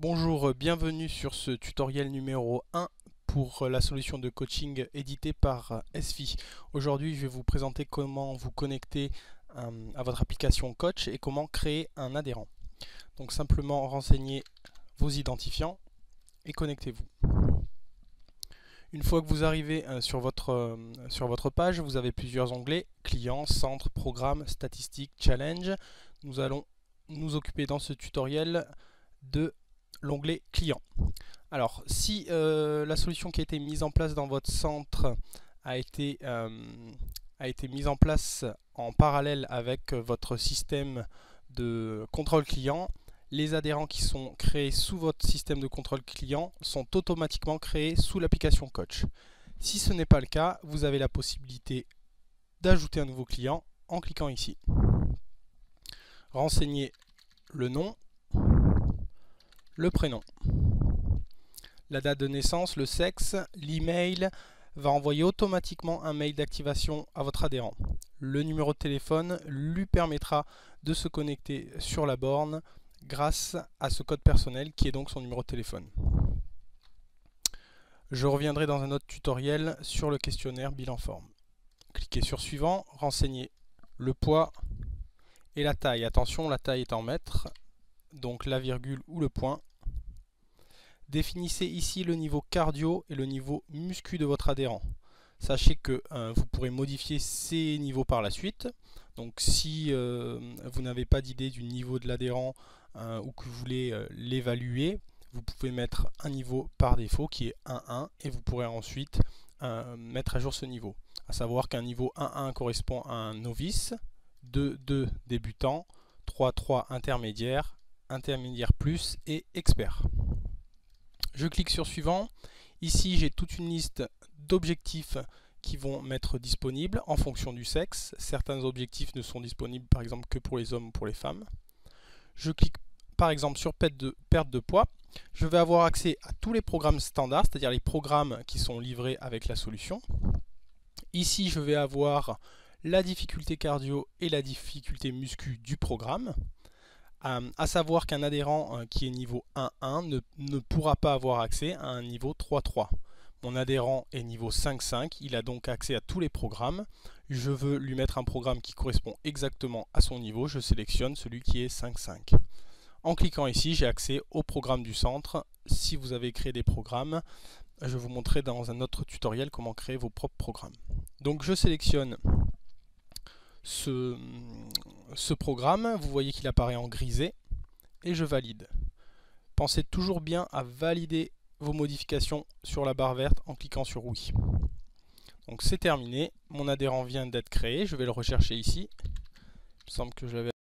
Bonjour, bienvenue sur ce tutoriel numéro 1 pour la solution de coaching éditée par SFI. Aujourd'hui, je vais vous présenter comment vous connecter à votre application Coach et comment créer un adhérent. Donc simplement renseignez vos identifiants et connectez-vous. Une fois que vous arrivez sur votre page, vous avez plusieurs onglets: client, centre, programme, statistiques, challenge. Nous allons nous occuper dans ce tutoriel de l'onglet client. Alors, si la solution qui a été mise en place dans votre centre a été mise en place en parallèle avec votre système de contrôle client, les adhérents qui sont créés sous votre système de contrôle client sont automatiquement créés sous l'application Coach. Si ce n'est pas le cas, vous avez la possibilité d'ajouter un nouveau client en cliquant ici. Renseignez le nom, le prénom, la date de naissance, le sexe, l'email va envoyer automatiquement un mail d'activation à votre adhérent. Le numéro de téléphone lui permettra de se connecter sur la borne grâce à ce code personnel qui est donc son numéro de téléphone. Je reviendrai dans un autre tutoriel sur le questionnaire bilan forme. Cliquez sur suivant, renseignez le poids et la taille. Attention, la taille est en mètres, donc la virgule ou le point. Définissez ici le niveau cardio et le niveau muscu de votre adhérent. Sachez que vous pourrez modifier ces niveaux par la suite. Donc si vous n'avez pas d'idée du niveau de l'adhérent ou que vous voulez l'évaluer, vous pouvez mettre un niveau par défaut qui est 1.1 et vous pourrez ensuite mettre à jour ce niveau. À savoir qu'un niveau 1.1 correspond à un novice, 2.2 débutant, 3.3 intermédiaire, intermédiaire plus et expert. Je clique sur suivant. Ici, j'ai toute une liste d'objectifs qui vont m'être disponibles en fonction du sexe. Certains objectifs ne sont disponibles par exemple que pour les hommes ou pour les femmes. Je clique par exemple sur perte de poids. Je vais avoir accès à tous les programmes standards, c'est-à-dire les programmes qui sont livrés avec la solution. Ici, je vais avoir la difficulté cardio et la difficulté muscu du programme. À savoir qu'un adhérent qui est niveau 1.1 ne pourra pas avoir accès à un niveau 3.3. Mon adhérent est niveau 5.5, il a donc accès à tous les programmes. Je veux lui mettre un programme qui correspond exactement à son niveau, je sélectionne celui qui est 5.5. En cliquant ici, j'ai accès au programme du centre. Si vous avez créé des programmes, je vous montrerai dans un autre tutoriel comment créer vos propres programmes. Donc je sélectionne ce programme, vous voyez qu'il apparaît en grisé et je valide. Pensez toujours bien à valider vos modifications sur la barre verte en cliquant sur oui. Donc c'est terminé, mon adhérent vient d'être créé, je vais le rechercher ici. Il me semble que je l'avais